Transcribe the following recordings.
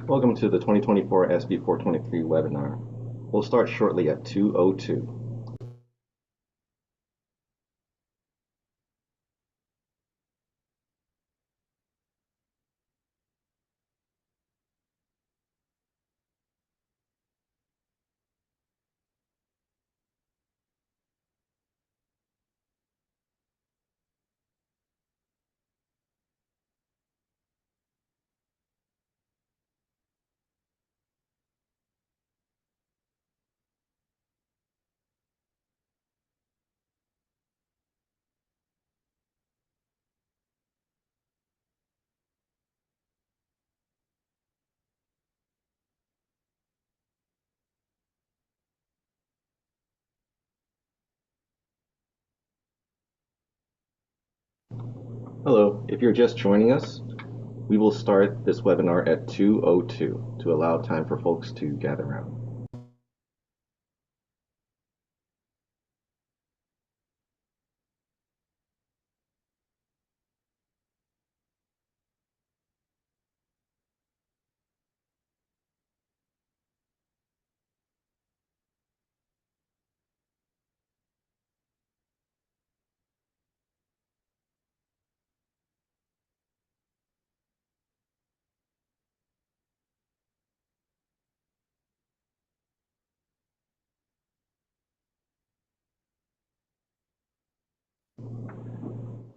Welcome to the 2024 SB 423 webinar. We'll start shortly at 2:02. Hello, if you're just joining us, we will start this webinar at 2:02 to allow time for folks to gather around.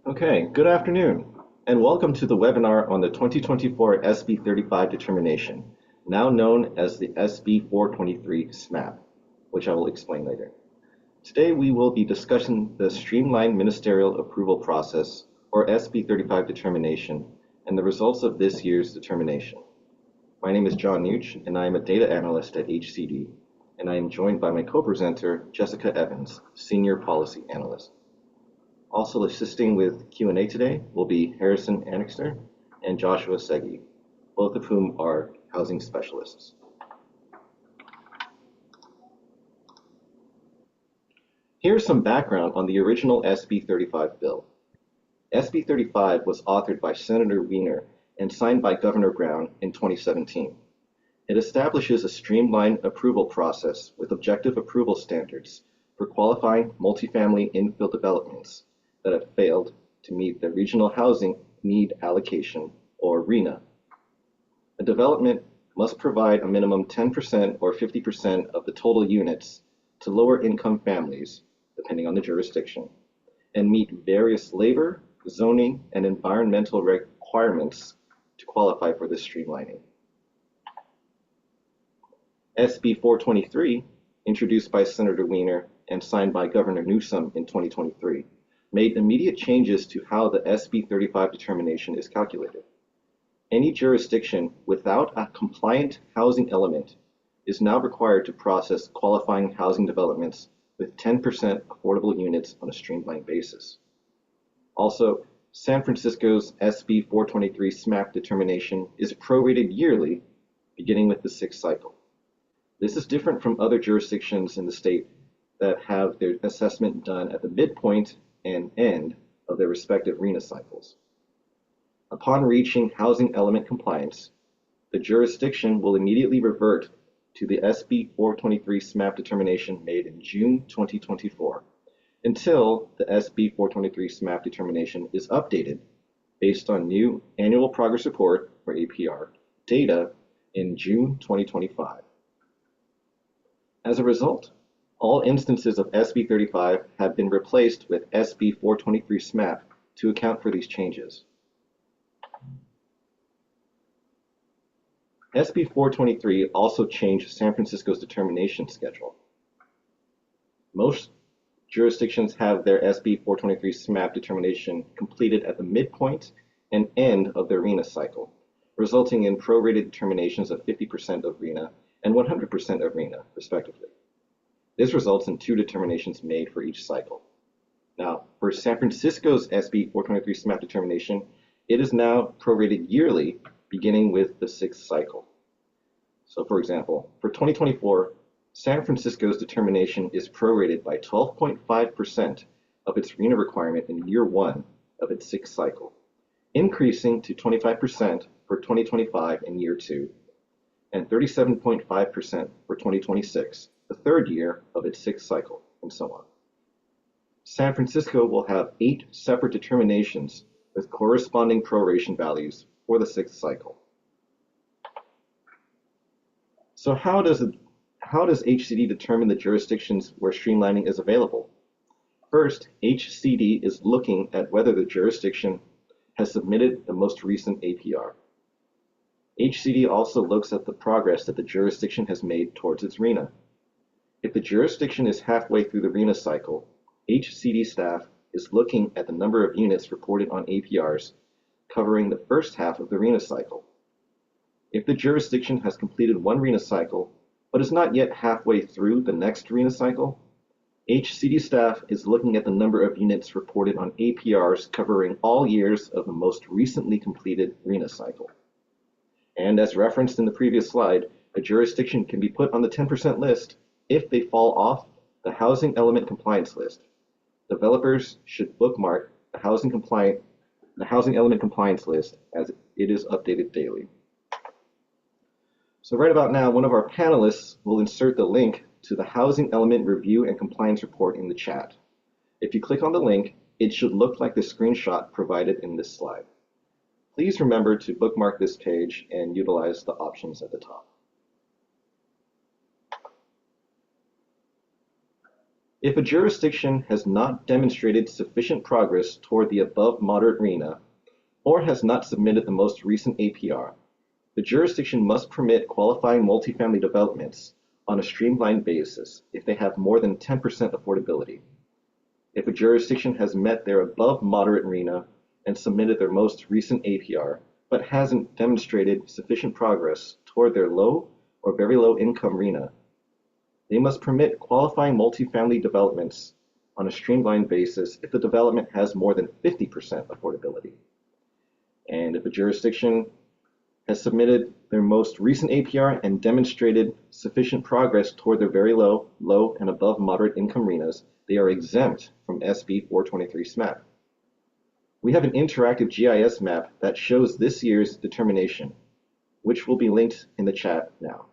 Okay, good afternoon, and welcome to the webinar on the 2024 SB 35 determination, now known as the SB 423 SMAP, which I will explain later. Today we will be discussing the Streamlined Ministerial Approval Process, or SB 35 determination, and the results of this year's determination. My name is John Nuch, and I am a data analyst at HCD, and I am joined by my co-presenter, Jessica Evans, Senior Policy Analyst. Also assisting with Q&A today will be Harrison Annixter and Joshua Segi, both of whom are housing specialists. Here's some background on the original SB 35 bill. SB 35 was authored by Senator Wiener and signed by Governor Brown in 2017. It establishes a streamlined approval process with objective approval standards for qualifying multifamily infill developments that have failed to meet the Regional Housing Need Allocation, or RHNA. A development must provide a minimum 10% or 50% of the total units to lower income families, depending on the jurisdiction, and meet various labor, zoning, and environmental requirements to qualify for this streamlining. SB 423, introduced by Senator Wiener and signed by Governor Newsom in 2023, made immediate changes to how the SB 35 determination is calculated. Any jurisdiction without a compliant housing element is now required to process qualifying housing developments with 10% affordable units on a streamlined basis. Also, San Francisco's SB 423 SMAP determination is prorated yearly, beginning with the sixth cycle. This is different from other jurisdictions in the state that have their assessment done at the midpoint and end of their respective RHNA cycles. Upon reaching housing element compliance, the jurisdiction will immediately revert to the SB 423 SMAP determination made in June 2024 until the SB 423 SMAP determination is updated based on new Annual Progress Report, or APR, data in June 2025. As a result, all instances of SB 35 have been replaced with SB 423 SMAP to account for these changes. SB 423 also changed San Francisco's determination schedule. Most jurisdictions have their SB 423 SMAP determination completed at the midpoint and end of their RHNA cycle, resulting in prorated determinations of 50% of RHNA and 100% of RHNA, respectively. This results in 2 determinations made for each cycle. Now, for San Francisco's SB 423 SMAP determination, it is now prorated yearly, beginning with the 6th cycle. So, for example, for 2024, San Francisco's determination is prorated by 12.5% of its RHNA requirement in year 1 of its 6th cycle, increasing to 25% for 2025 in year 2, and 37.5% for 2026, the third year of its sixth cycle, and so on. San Francisco will have 8 separate determinations with corresponding proration values for the sixth cycle. So how does HCD determine the jurisdictions where streamlining is available? First, HCD is looking at whether the jurisdiction has submitted the most recent APR. HCD also looks at the progress that the jurisdiction has made towards its RENA. If the jurisdiction is halfway through the RENA cycle, HCD staff is looking at the number of units reported on APRs covering the first half of the RENA cycle. If the jurisdiction has completed one RENA cycle, but is not yet halfway through the next RENA cycle, HCD staff is looking at the number of units reported on APRs covering all years of the most recently completed RENA cycle. And as referenced in the previous slide, a jurisdiction can be put on the 10% list if they fall off the housing element compliance list. Developers should bookmark the housing element compliance list as it is updated daily. So right about now, one of our panelists will insert the link to the Housing Element Review and Compliance Report in the chat. If you click on the link, it should look like the screenshot provided in this slide. Please remember to bookmark this page and utilize the options at the top. If a jurisdiction has not demonstrated sufficient progress toward the above moderate RENA, or has not submitted the most recent APR, the jurisdiction must permit qualifying multifamily developments on a streamlined basis if they have more than 10% affordability. If a jurisdiction has met their above moderate RENA and submitted their most recent APR, but hasn't demonstrated sufficient progress toward their low or very low income RENA, they must permit qualifying multifamily developments on a streamlined basis if the development has more than 50% affordability. And if a jurisdiction has submitted their most recent APR and demonstrated sufficient progress toward their very low, low, and above moderate income RENAs, they are exempt from SB 423 SMAP. We have an interactive GIS map that shows this year's determination, which will be linked in the chat now.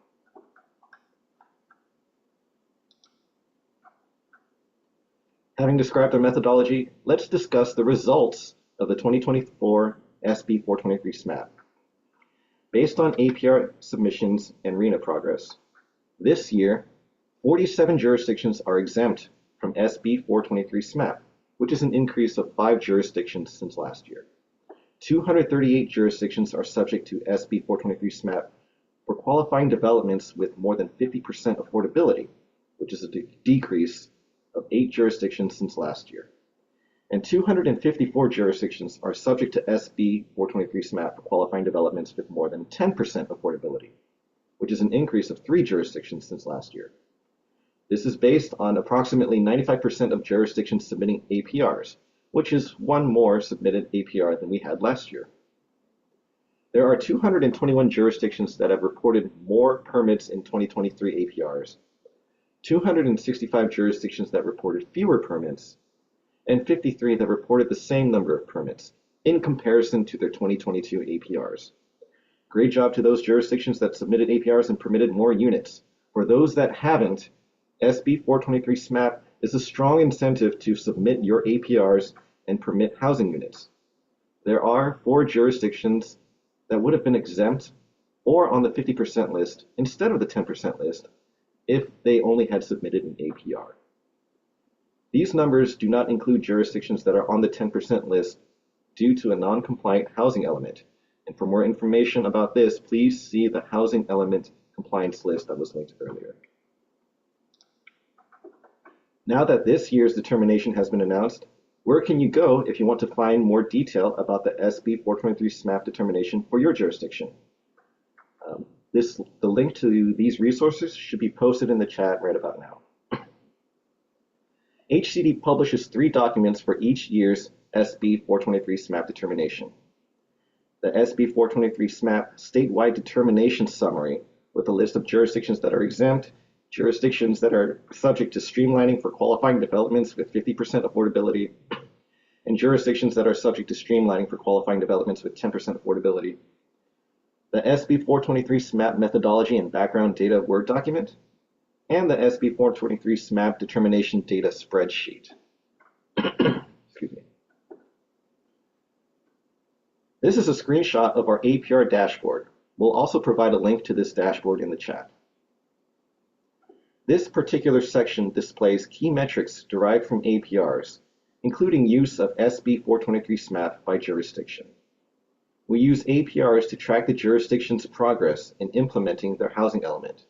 Having described our methodology, let's discuss the results of the 2024 SB 423 SMAP. Based on APR submissions and RENA progress, this year, 47 jurisdictions are exempt from SB 423 SMAP, which is an increase of 5 jurisdictions since last year. 238 jurisdictions are subject to SB 423 SMAP for qualifying developments with more than 50% affordability, which is a decrease of 8 jurisdictions since last year. And 254 jurisdictions are subject to SB 423 SMAP for qualifying developments with more than 10% affordability, which is an increase of 3 jurisdictions since last year. This is based on approximately 95% of jurisdictions submitting APRs, which is one more submitted APR than we had last year. There are 221 jurisdictions that have reported more permits in 2023 APRs, 265 jurisdictions that reported fewer permits, and 53 that reported the same number of permits in comparison to their 2022 APRs. Great job to those jurisdictions that submitted APRs and permitted more units. For those that haven't, SB 423 SMAP is a strong incentive to submit your APRs and permit housing units. There are 4 jurisdictions that would have been exempt or on the 50% list instead of the 10% list if they only had submitted an APR. These numbers do not include jurisdictions that are on the 10% list due to a non-compliant housing element. And for more information about this, please see the housing element compliance list that was linked earlier. Now that this year's determination has been announced, where can you go if you want to find more detail about the SB 423 SMAP determination for your jurisdiction? The link to these resources should be posted in the chat right about now. HCD publishes 3 documents for each year's SB 423 SMAP determination. The SB 423 SMAP statewide determination summary with a list of jurisdictions that are exempt, jurisdictions that are subject to streamlining for qualifying developments with 50% affordability, and jurisdictions that are subject to streamlining for qualifying developments with 10% affordability. the SB 423 SMAP methodology and background data Word document, and the SB 423 SMAP determination data spreadsheet. Excuse me. This is a screenshot of our APR dashboard. We'll also provide a link to this dashboard in the chat. This particular section displays key metrics derived from APRs, including use of SB 423 SMAP by jurisdiction. We use APRs to track the jurisdiction's progress in implementing their housing element.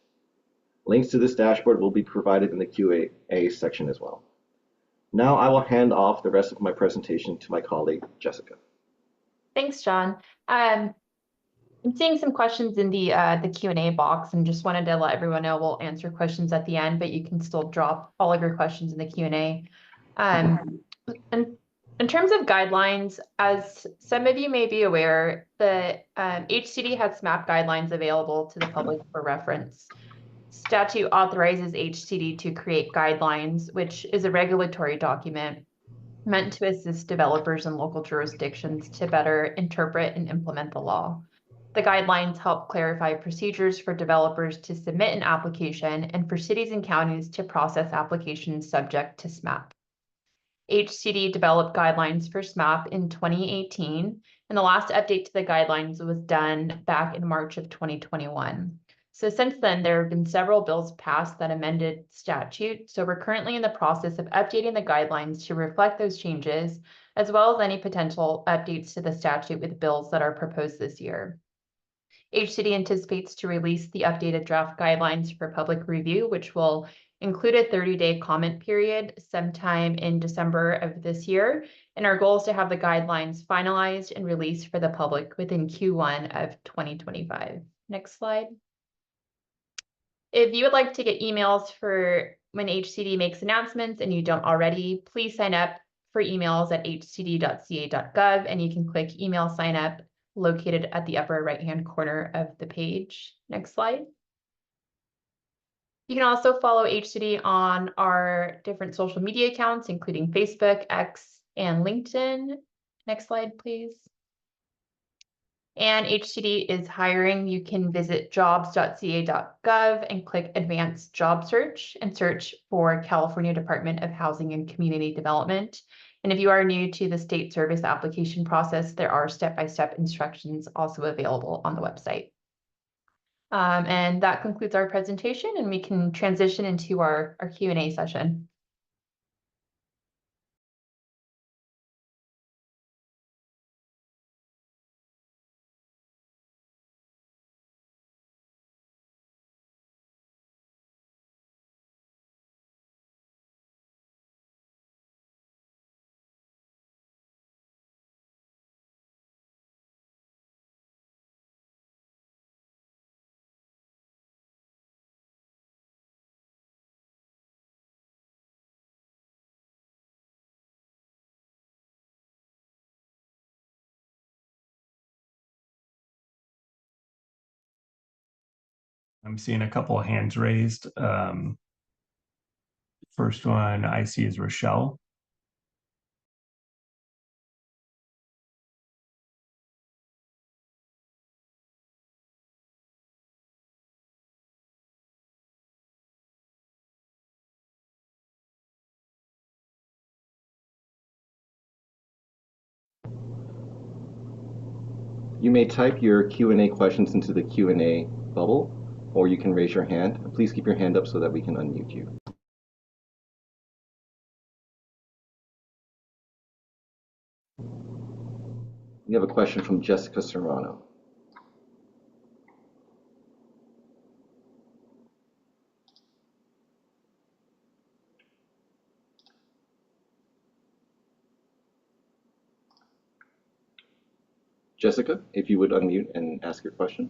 Links to this dashboard will be provided in the Q&A section as well. Now I will hand off the rest of my presentation to my colleague, Jessica. Thanks, John. I'm seeing some questions in the Q&A box, and just wanted to let everyone know we'll answer questions at the end, but you can still drop all of your questions in the Q&A. And in terms of guidelines, as some of you may be aware, the HCD has SMAP guidelines available to the public for reference. Statute authorizes HCD to create guidelines, which is a regulatory document meant to assist developers in local jurisdictions to better interpret and implement the law. The guidelines help clarify procedures for developers to submit an application and for cities and counties to process applications subject to SMAP. HCD developed guidelines for SMAP in 2018, and the last update to the guidelines was done back in March of 2021. So since then, there have been several bills passed that amended statute. So we're currently in the process of updating the guidelines to reflect those changes, as well as any potential updates to the statute with bills that are proposed this year. HCD anticipates to release the updated draft guidelines for public review, which will include a 30-day comment period sometime in December of this year. And our goal is to have the guidelines finalized and released for the public within Q1 of 2025. Next slide. If you would like to get emails for when HCD makes announcements and you don't already, please sign up for emails at hcd.ca.gov, and you can click email sign up located at the upper right-hand corner of the page. Next slide. You can also follow HCD on our different social media accounts, including Facebook, X, and LinkedIn. Next slide, please. And HCD is hiring. You can visit jobs.ca.gov and click Advanced Job Search and search for California Department of Housing and Community Development. And if you are new to the state service application process, there are step-by-step instructions also available on the website. And that concludes our presentation, and we can transition into our Q&A session. I'm seeing a couple of hands raised. First one I see is Rochelle. You may type your Q&A questions into the Q&A bubble, or you can raise your hand. Please keep your hand up so that we can unmute you. We have a question from Jessica Serrano. Jessica, if you would unmute and ask your question.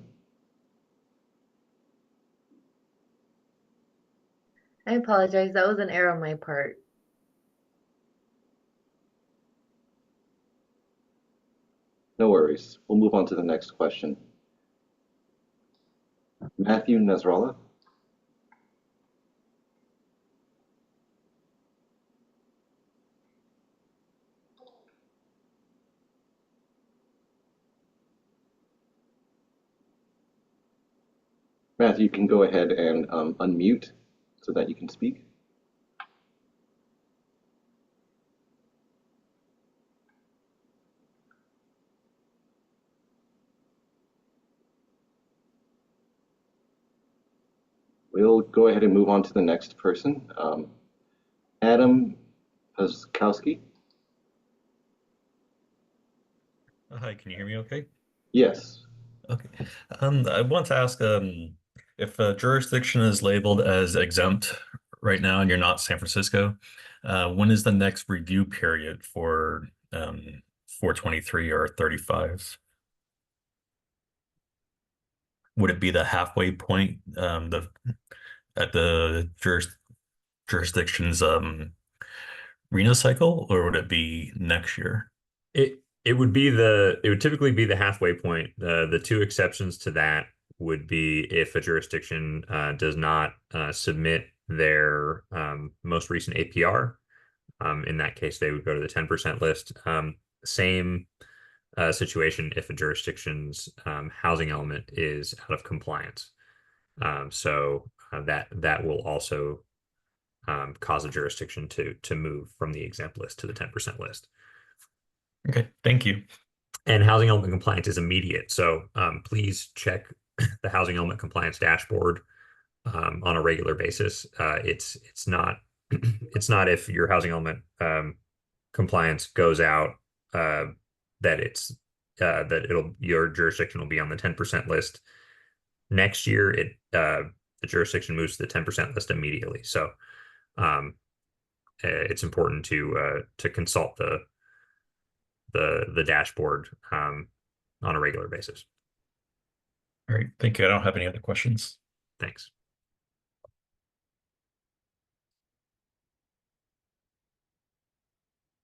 I apologize. That was an error on my part. No worries. We'll move on to the next question. Matthew Nasrallah. Matthew, you can go ahead and unmute so that you can speak. We'll go ahead and move on to the next person. Adam Paskowski. Hi, can you hear me okay? Yes. Okay. I want to ask if a jurisdiction is labeled as exempt right now and you're not San Francisco, when is the next review period for 423 or 35? Would it be the halfway point at the jurisdiction's RENA cycle, or would it be next year? It would typically be the halfway point. The two exceptions to that would be if a jurisdiction does not submit their most recent APR. In that case, they would go to the 10% list. Same situation if a jurisdiction's housing element is out of compliance. So that will also cause a jurisdiction to move from the exempt list to the 10% list. Okay, thank you. And housing element compliance is immediate. So please check the housing element compliance dashboard on a regular basis. It's not if your housing element compliance goes out that your jurisdiction will be on the 10% list. Next year, the jurisdiction moves to the 10% list immediately. So it's important to consult the dashboard on a regular basis. All right, thank you. I don't have any other questions. Thanks.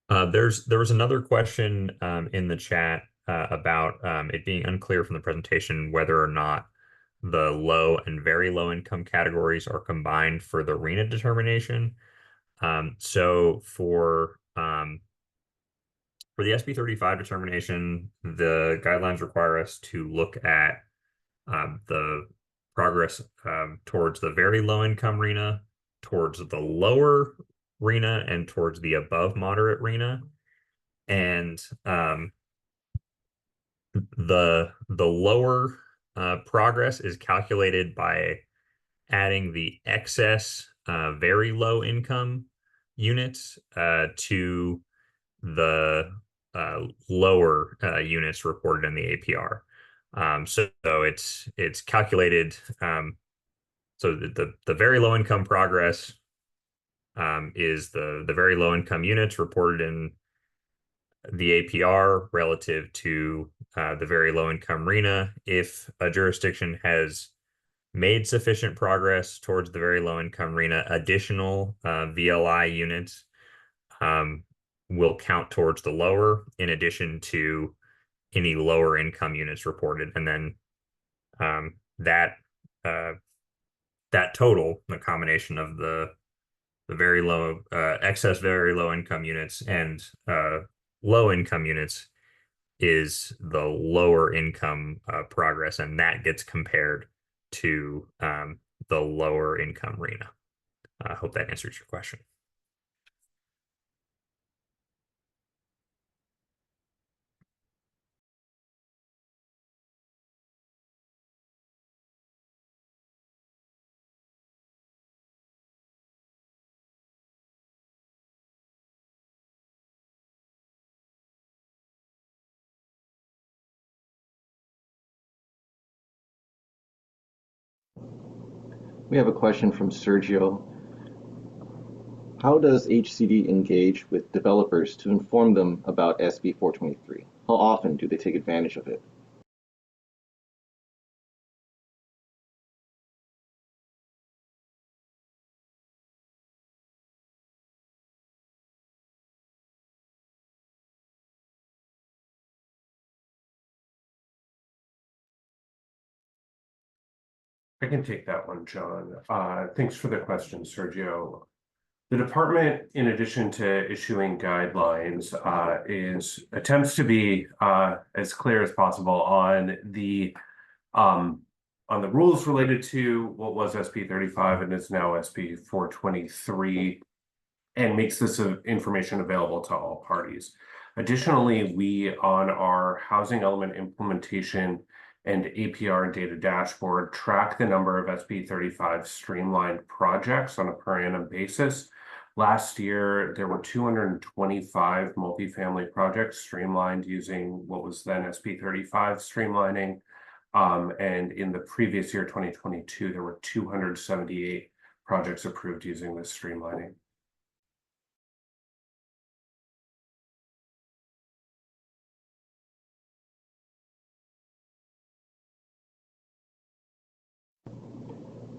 There was another question in the chat about it being unclear from the presentation whether or not the low and very low income categories are combined for the RENA determination. So for the SB 35 determination, the guidelines require us to look at the progress towards the very low income RENA, towards the lower RENA, and towards the above moderate RENA. And the lower progress is calculated by adding the excess very low income units to the lower units reported in the APR. So it's calculated. So the very low income progress is the very low income units reported in the APR relative to the very low income RENA. If a jurisdiction has made sufficient progress towards the very low income RENA, additional VLI units will count towards the lower, in addition to any lower income units reported. And then that total, the combination of the very low excess very low income units and low income units, is the lower income progress, and that gets compared to the lower income RENA. I hope that answers your question. We have a question from Sergio. How does HCD engage with developers to inform them about SB 423? How often do they take advantage of it? I can take that one, John. Thanks for the question, Sergio. The department, in addition to issuing guidelines, attempts to be as clear as possible on the on the rules related to what was SB 35 and is now SB 423, and makes this information available to all parties. Additionally, we on our housing element implementation and APR data dashboard track the number of SB 35 streamlined projects on a per annum basis. Last year, there were 225 multifamily projects streamlined using what was then SB 35 streamlining. And in the previous year, 2022, there were 278 projects approved using this streamlining.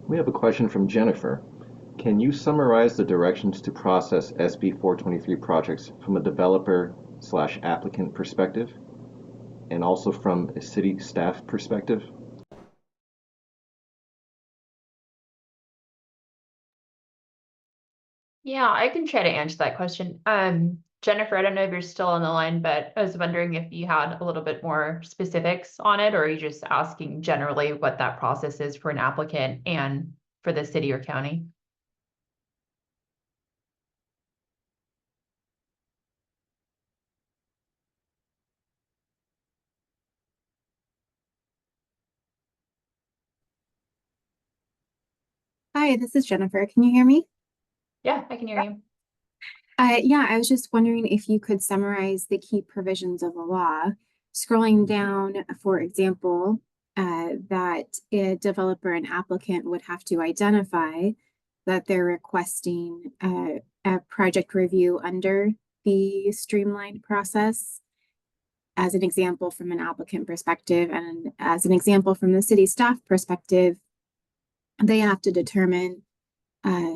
We have a question from Jennifer. Can you summarize the directions to process SB 423 projects from a developer/applicant perspective, and also from a city staff perspective? Yeah, I can try to answer that question. Jennifer, I don't know if you're still on the line, but I was wondering if you had a little bit more specifics on it, or are you just asking generally what that process is for an applicant and for the city or county? Hi, this is Jennifer. Can you hear me? Yeah, I can hear you. Yeah, I was just wondering if you could summarize the key provisions of the law. Scrolling down, for example, that a developer and applicant would have to identify that they're requesting a project review under the streamlined process, as an example from an applicant perspective, and as an example from the city staff perspective, they have to determine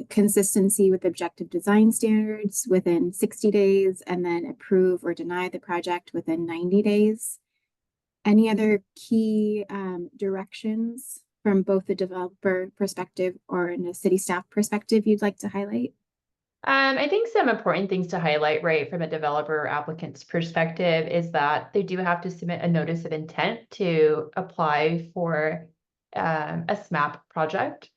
consistency with objective design standards within 60 days, and then approve or deny the project within 90 days. Any other key directions from both the developer perspective or in a city staff perspective you'd like to highlight? I think some important things to highlight, right, from a developer or applicant's perspective is that they do have to submit a notice of intent to apply for a SMAP project.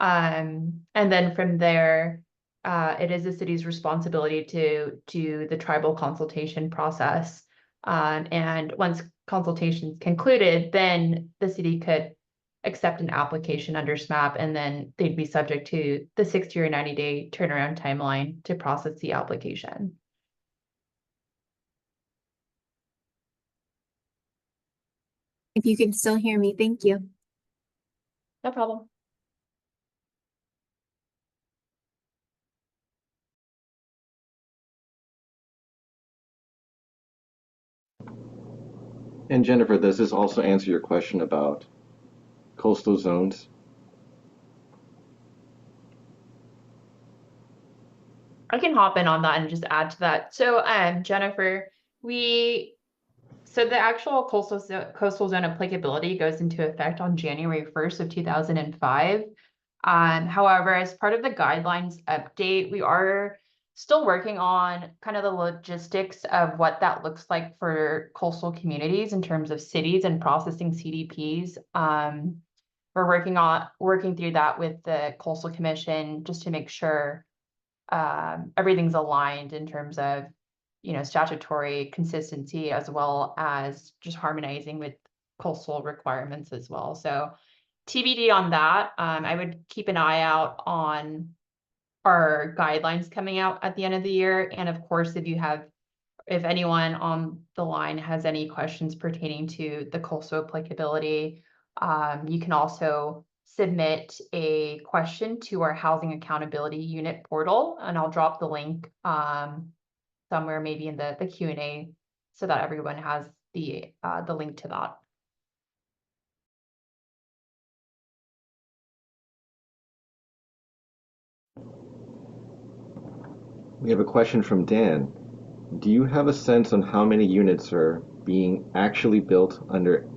And then from there, it is the city's responsibility to do the tribal consultation process. And once consultation's concluded, then the city could accept an application under SMAP, and then they'd be subject to the 60 or 90-day turnaround timeline to process the application. If you can still hear me, thank you. No problem. And Jennifer, does this also answer your question about coastal zones? I can hop in on that and just add to that. So, Jennifer, so the actual coastal zone applicability goes into effect on January 1st of 2005. However, as part of the guidelines update, we are still working on kind of the logistics of what that looks like for coastal communities in terms of cities and processing CDPs. We're working through that with the Coastal Commission just to make sure everything's aligned in terms of, statutory consistency, as well as just harmonizing with coastal requirements as well. So TBD on that. I would keep an eye out on our guidelines coming out at the end of the year. And of course, if anyone on the line has any questions pertaining to the coastal applicability, you can also submit a question to our Housing Accountability Unit portal, and I'll drop the link somewhere maybe in the Q&A so that everyone has the link to that. We have a question from Dan. Do you have a sense on how many units are being actually built under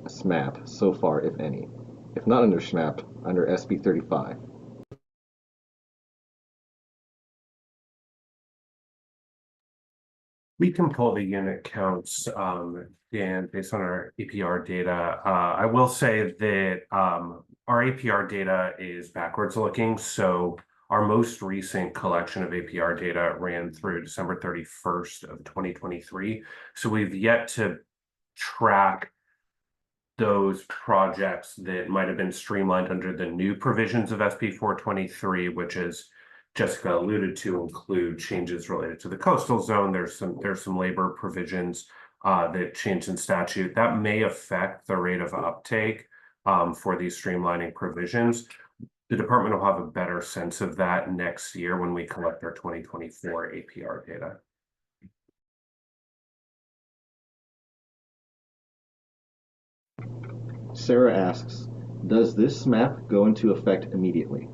SMAP so far, if any? If not under SMAP, under SB 35? We can pull the unit counts, and based on our APR data. I will say that our APR data is backwards looking. So our most recent collection of APR data ran through December 31st of 2023. So we've yet to track those projects that might have been streamlined under the new provisions of SB 423, which is Jessica alluded to, include changes related to the coastal zone. There's some labor provisions that change in statute that may affect the rate of uptake for these streamlining provisions. The department will have a better sense of that next year when we collect our 2024 APR data. Sarah asks, does this SMAP go into effect immediately?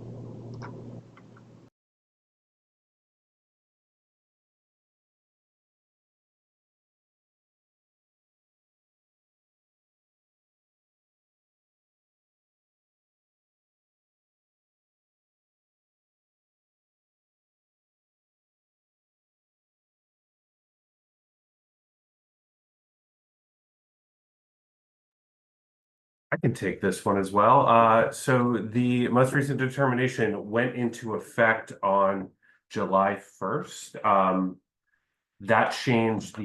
I can take this one as well. So the most recent determination went into effect on July 1st. That changed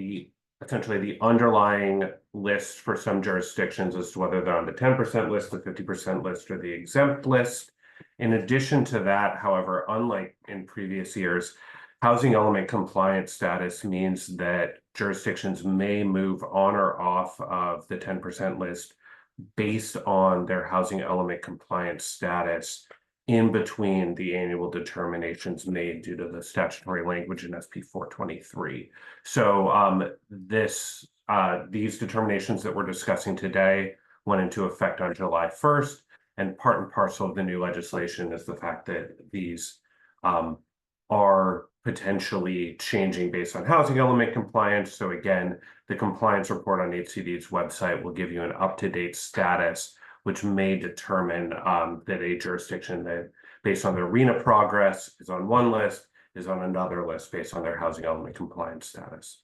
essentially the underlying list for some jurisdictions as to whether they're on the 10% list, the 50% list, or the exempt list. In addition to that, however, unlike in previous years, housing element compliance status means that jurisdictions may move on or off of the 10% list based on their housing element compliance status in between the annual determinations made due to the statutory language in SB 423. So these determinations that we're discussing today went into effect on July 1st, and part and parcel of the new legislation is the fact that these are potentially changing based on housing element compliance. So again, the compliance report on HCD's website will give you an up-to-date status, which may determine that a jurisdiction that, based on their RENA progress, is on one list, is on another list based on their housing element compliance status.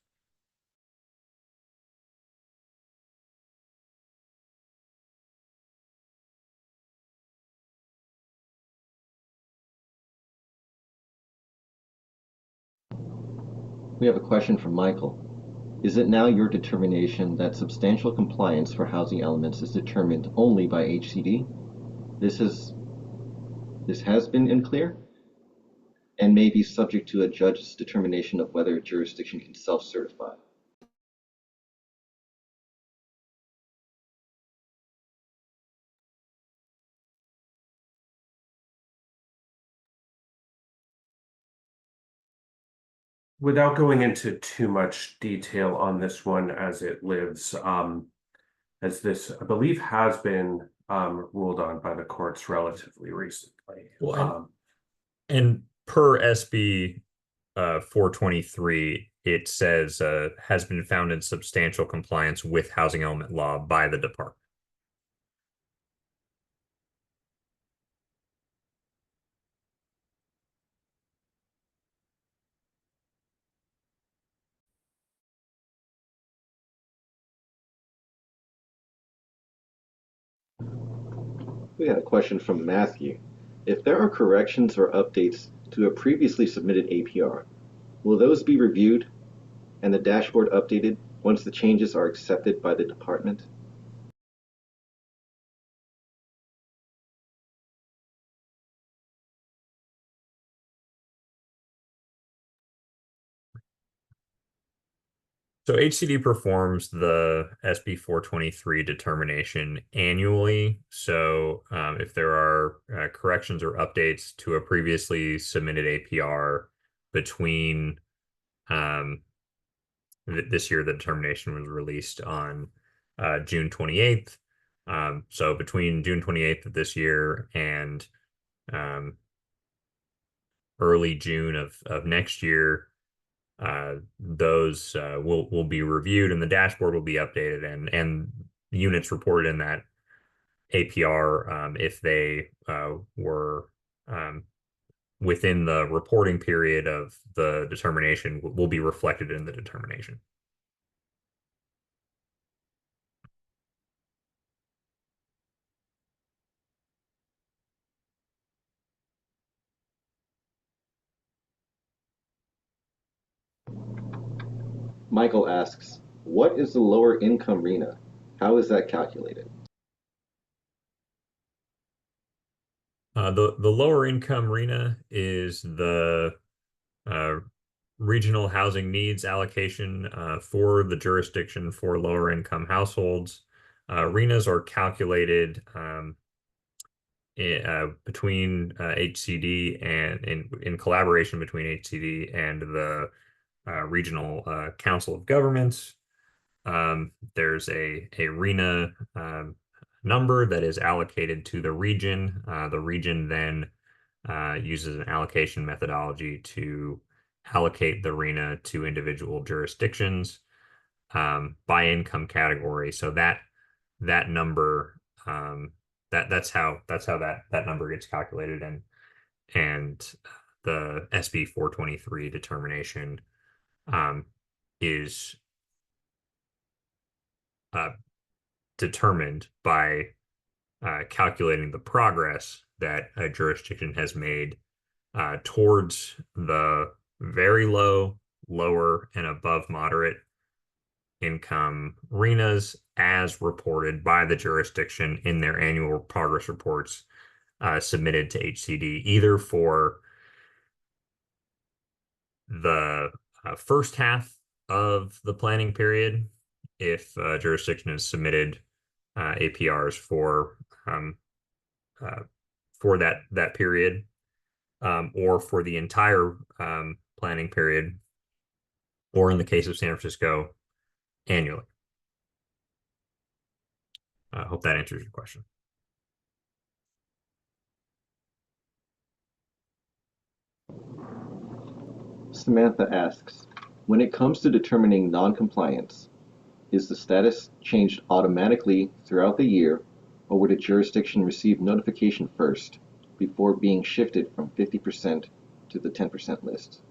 We have a question from Michael. Is it now your determination that substantial compliance for housing elements is determined only by HCD? This has been unclear and may be subject to a judge's determination of whether a jurisdiction can self-certify. Without going into too much detail on this one as it lives, as this, I believe, has been ruled on by the courts relatively recently. Well, and per SB 423, it says has been found in substantial compliance with housing element law by the department. We had a question from Matthew. If there are corrections or updates to a previously submitted APR, will those be reviewed and the dashboard updated once the changes are accepted by the department? So HCD performs the SB 423 determination annually. So if there are corrections or updates to a previously submitted APR between this year, the determination was released on June 28th. So between June 28th of this year and early June of next year, those will be reviewed and the dashboard will be updated, and units reported in that APR, if they were within the reporting period of the determination will be reflected in the determination. Michael asks, what is the lower income RENA? How is that calculated? The lower income RENA is the regional housing needs allocation for the jurisdiction for lower income households. RENAs are calculated between HCD and in collaboration between HCD and the Regional Council of Governments. There's a RENA number that is allocated to the region. The region then uses an allocation methodology to allocate the RENA to individual jurisdictions by income category. So that number that's how that number gets calculated, and the SB 423 determination is determined by calculating the progress that a jurisdiction has made towards the very low, lower, and above moderate income RENAs as reported by the jurisdiction in their annual progress reports submitted to HCD, either for the first half of the planning period, if a jurisdiction has submitted APRs for that period, or for the entire planning period, or in the case of San Francisco, annually. I hope that answers your question. Samantha asks, when it comes to determining non-compliance, is the status changed automatically throughout the year, or would a jurisdiction receive notification first before being shifted from 50% to the 10% list?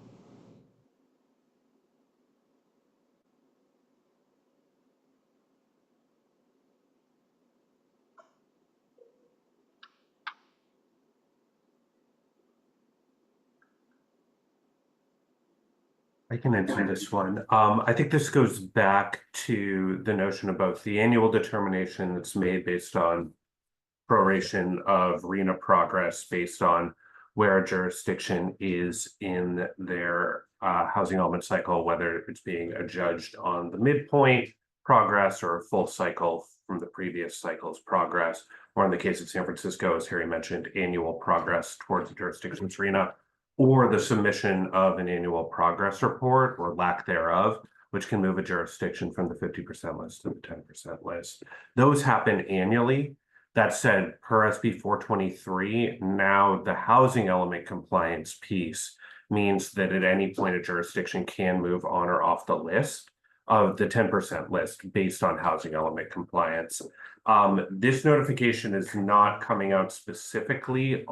I can answer this one. I think this goes back to the notion of both the annual determination that's made based on proration of RENA progress based on where a jurisdiction is in their housing element cycle, whether it's being adjudged on the midpoint progress or a full cycle from the previous cycle's progress, or in the case of San Francisco, as Harry mentioned, annual progress towards the jurisdiction's RENA, or the submission of an annual progress report or lack thereof, which can move a jurisdiction from the 50% list to the 10% list. Those happen annually. That said, per SB 423, now the housing element compliance piece means that at any point a jurisdiction can move on or off the list of the 10% list based on housing element compliance. This notification is not coming out specifically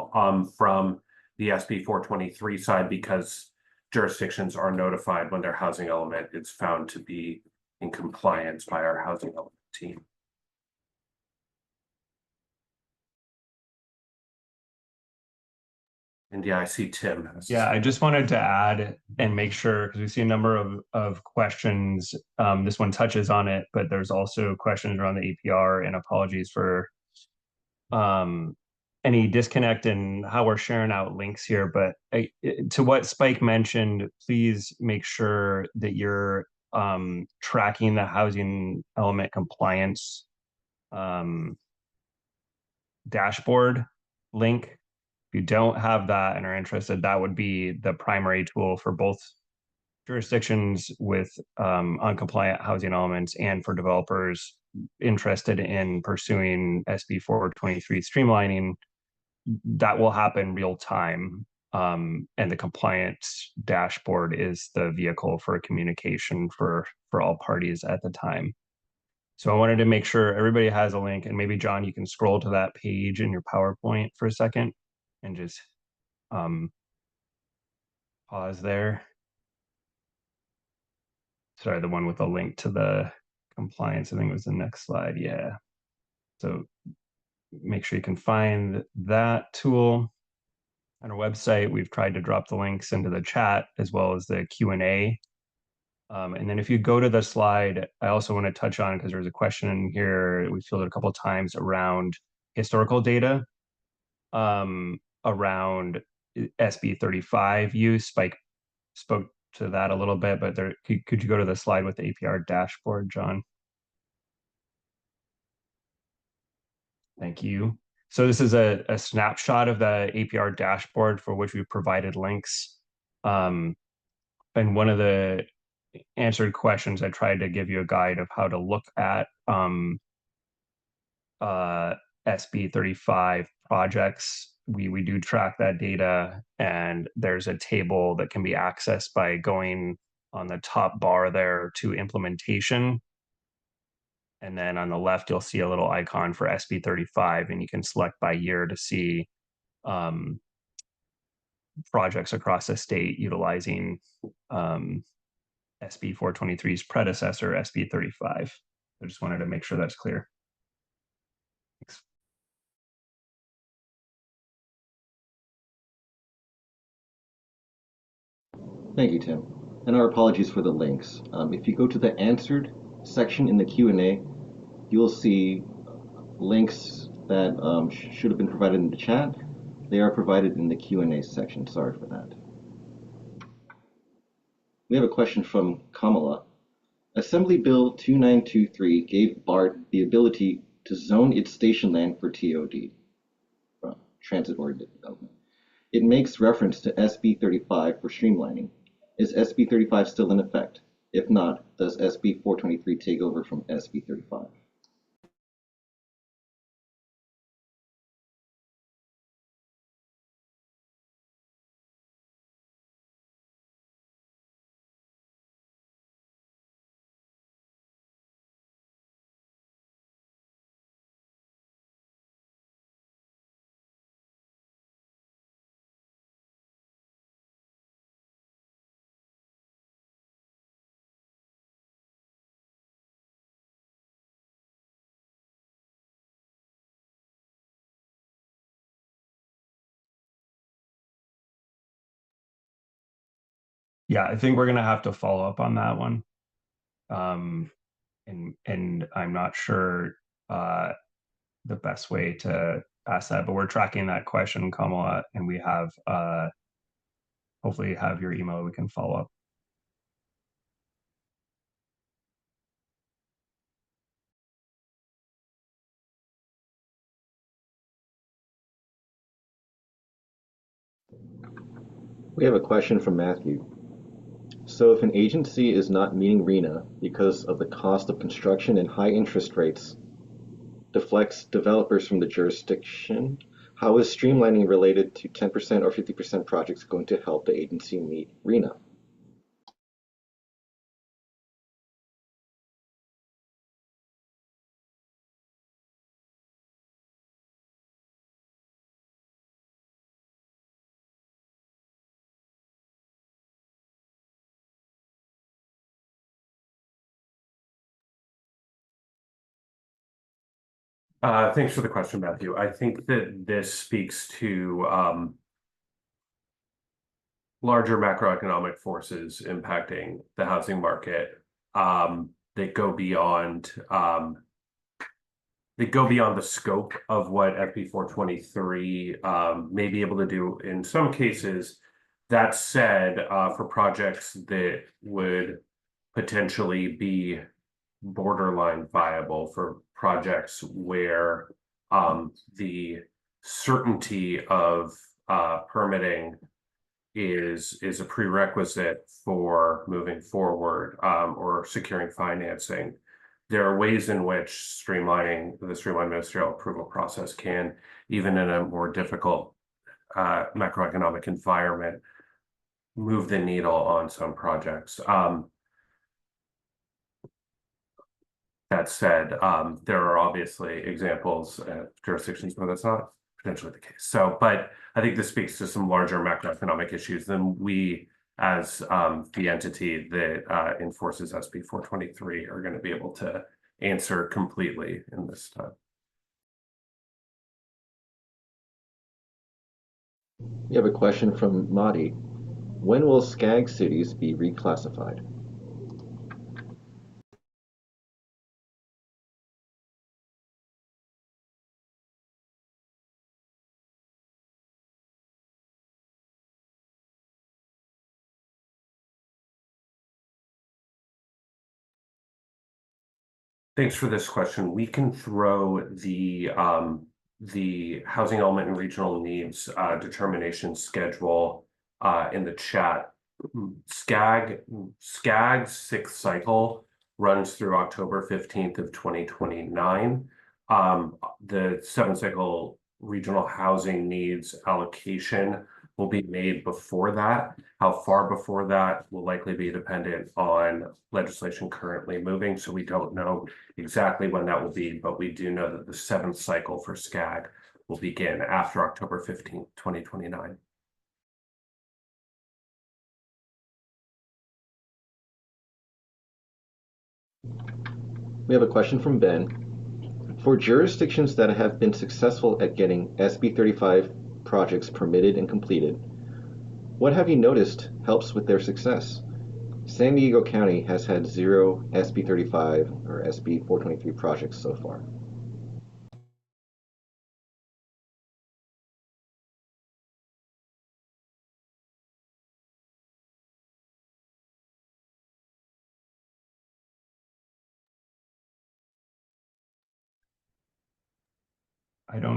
from the SB 423 side, because jurisdictions are notified when their housing element is found to be in compliance by our housing element team. And yeah, I see Tim. Yeah, I just wanted to add and make sure, because we see a number of questions. This one touches on it, but there's also questions around the APR, and apologies for any disconnect in how we're sharing out links here. But to what Spike mentioned, please make sure that you're tracking the housing element compliance dashboard link. If you don't have that and are interested, that would be the primary tool for both jurisdictions with uncompliant housing elements and for developers interested in pursuing SB 423 streamlining. That will happen real time. And the compliance dashboard is the vehicle for communication for all parties at the time. So I wanted to make sure everybody has a link, and maybe John, you can scroll to that page in your PowerPoint for a second and just pause there. Sorry, the one with the link to the compliance, I think was the next slide. Yeah. So make sure you can find that tool on our website. We've tried to drop the links into the chat as well as the Q&A. And then if you go to the slide, I also want to touch on, because there was a question in here, we fielded a couple of times around historical data, around SB 35 use. Spike spoke to that a little bit, but there, could you go to the slide with the APR dashboard, John? Thank you. So this is a snapshot of the APR dashboard for which we provided links. And one of the answered questions, I tried to give you a guide of how to look at SB 35 projects. We do track that data, and there's a table that can be accessed by going on the top bar there to implementation. And then on the left, you'll see a little icon for SB 35, and you can select by year to see projects across the state utilizing SB 423's predecessor, SB 35. I just wanted to make sure that's clear. Thanks. Thank you, Tim. And our apologies for the links. If you go to the answered section in the Q&A, you'll see links that should have been provided in the chat. They are provided in the Q&A section. Sorry for that. We have a question from Kamala. Assembly Bill 2923 gave BART the ability to zone its station land for TOD, transit-oriented development. It makes reference to SB 35 for streamlining. Is SB 35 still in effect? If not, does SB 423 take over from SB 35? Yeah, I think we're going to have to follow up on that one. And I'm not sure the best way to ask that, but we're tracking that question, Kamala, and we have hopefully have your email. We can follow up. We have a question from Matthew. So if an agency is not meeting RENA because of the cost of construction and high interest rates deflects developers from the jurisdiction, how is streamlining related to 10% or 50% projects going to help the agency meet RENA? Thanks for the question, Matthew. I think that this speaks to larger macroeconomic forces impacting the housing market that go beyond the scope of what SB 423 may be able to do in some cases. That said, for projects that would potentially be borderline viable, for projects where the certainty of permitting is a prerequisite for moving forward or securing financing, there are ways in which streamlining the streamlined ministerial approval process can, even in a more difficult macroeconomic environment, move the needle on some projects. That said, there are obviously examples of jurisdictions where that's not potentially the case. So, but I think this speaks to some larger macroeconomic issues than we as the entity that enforces SB 423 are going to be able to answer completely in this time. We have a question from Madi. When will SCAG cities be reclassified? Thanks for this question. We can throw the housing element and regional needs determination schedule in the chat. SCAG's sixth cycle runs through October 15th of 2029. The seventh cycle regional housing needs allocation will be made before that. How far before that will likely be dependent on legislation currently moving. So we don't know exactly when that will be, but we do know that the seventh cycle for SCAG will begin after October 15th, 2029. We have a question from Ben. For jurisdictions that have been successful at getting SB 35 projects permitted and completed, what have you noticed helps with their success? San Diego County has had 0 SB 35 or SB 423 projects so far.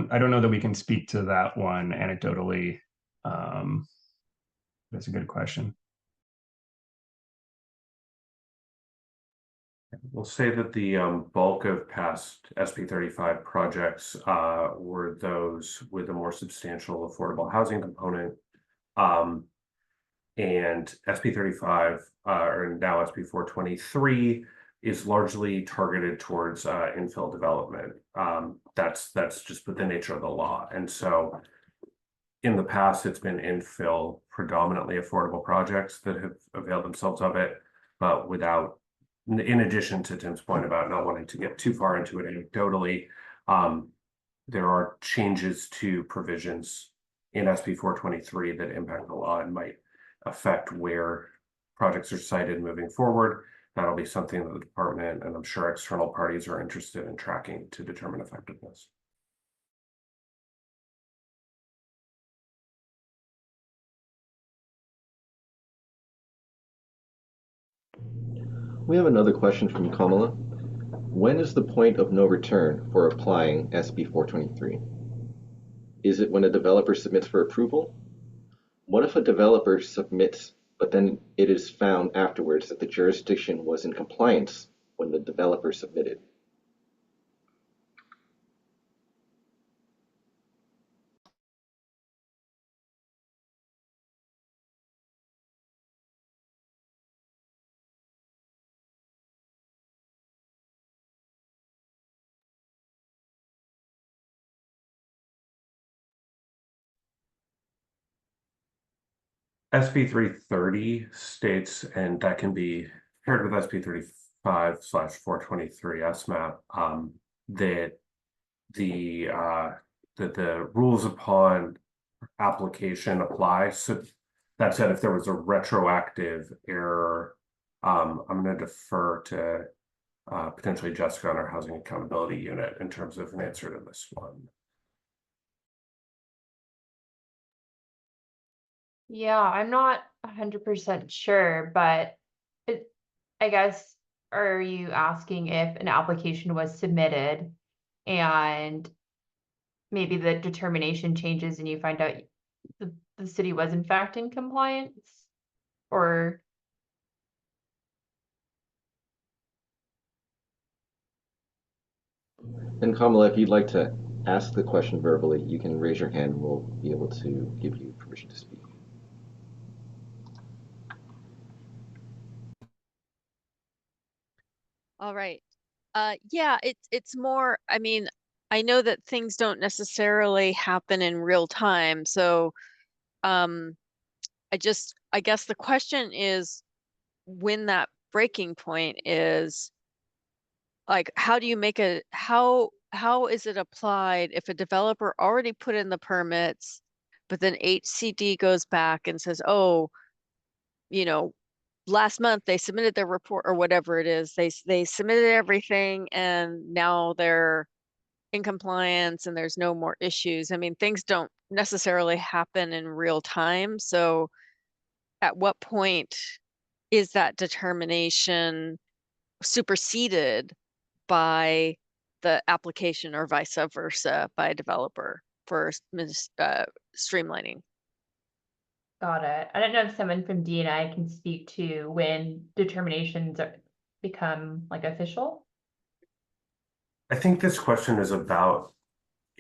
I don't know that we can speak to that one anecdotally. That's a good question. We'll say that the bulk of past SB 35 projects were those with a more substantial affordable housing component. And SB 35, or now SB 423, is largely targeted towards infill development. That's just with the nature of the law. And so in the past, it's been infill, predominantly affordable projects that have availed themselves of it, but without, in addition to Tim's point about not wanting to get too far into it anecdotally, there are changes to provisions in SB 423 that impact the law and might affect where projects are cited moving forward. That'll be something that the department and I'm sure external parties are interested in tracking to determine effectiveness. We have another question from Kamala. When is the point of no return for applying SB 423? Is it when a developer submits for approval? What if a developer submits, but then it is found afterwards that the jurisdiction was in compliance when the developer submitted? SB 330 states, and that can be paired with SB 35/423 SMAP, that the rules upon application apply. So that said, if there was a retroactive error, I'm going to defer to potentially Jessica on our housing accountability unit in terms of an answer to this one. Yeah, I'm not 100% sure, but I guess, are you asking if an application was submitted and maybe the determination changes and you find out the city was in fact in compliance? Or And Kamala, if you'd like to ask the question verbally, you can raise your hand and we'll be able to give you permission to speak. All right. Yeah, it's more, I mean, I know that things don't necessarily happen in real time. So I guess the question is when that breaking point is, like, how do you make how is it applied if a developer already put in the permits, but then HCD goes back and says, oh, you know, last month they submitted their report or whatever it is, they submitted everything and now they're in compliance and there's no more issues. I mean, things don't necessarily happen in real time. So at what point is that determination superseded by the application or vice versa by a developer for streamlining? Got it. I don't know if someone from D&I can speak to when determinations become like official. I think this question is about,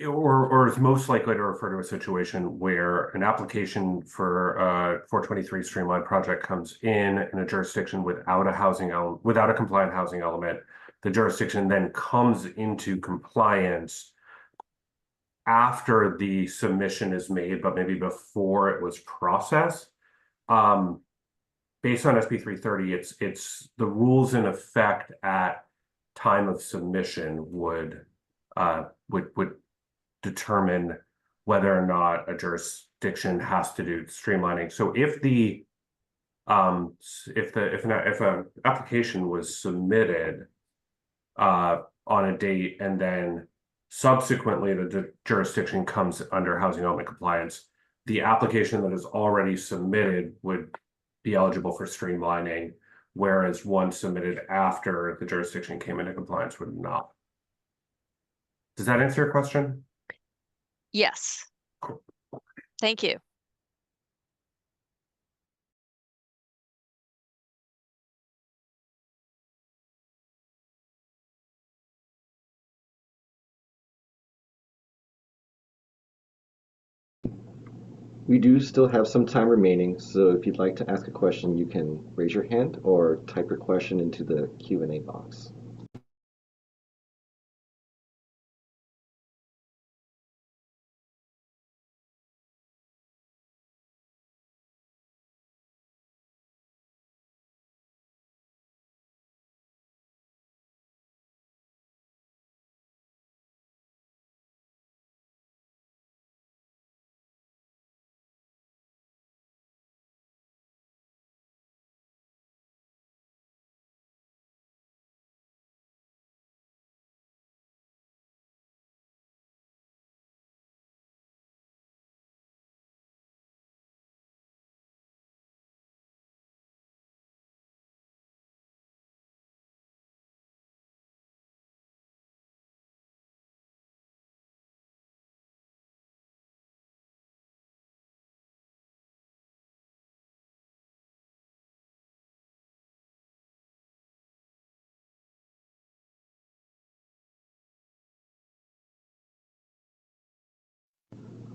or is most likely to refer to a situation where an application for a 423 Streamlined project comes in a jurisdiction without a compliant housing element. The jurisdiction then comes into compliance after the submission is made, but maybe before it was processed. Based on SB 330, it's the rules in effect at time of submission would determine whether or not a jurisdiction has to do streamlining. So if an application was submitted on a date and then subsequently the jurisdiction comes under housing element compliance, the application that is already submitted would be eligible for streamlining, whereas one submitted after the jurisdiction came into compliance would not. Does that answer your question? Yes. Cool. Thank you. We do still have some time remaining, so if you'd like to ask a question, you can raise your hand or type your question into the Q&A box.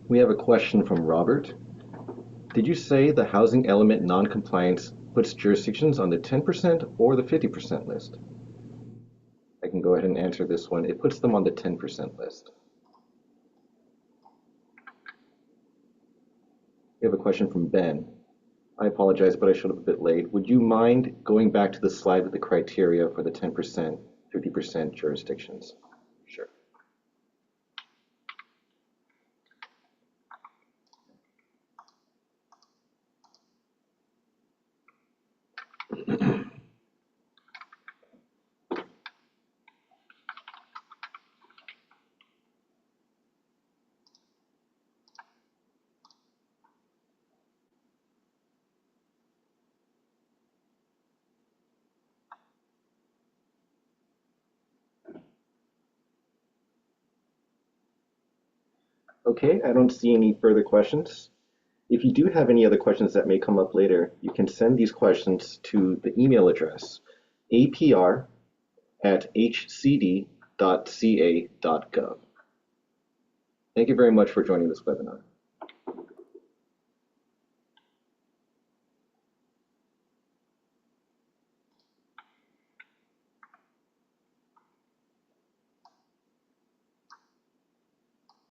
We have a question from Robert. Did you say the housing element non-compliance puts jurisdictions on the 10% or the 50% list? I can go ahead and answer this one. It puts them on the 10% list. We have a question from Ben. I apologize, but I showed up a bit late. Would you mind going back to the slide with the criteria for the 10%, 50% jurisdictions? Sure. Okay, I don't see any further questions. If you do have any other questions that may come up later, you can send these questions to the email address apr@hcd.ca.gov. Thank you very much for joining this webinar.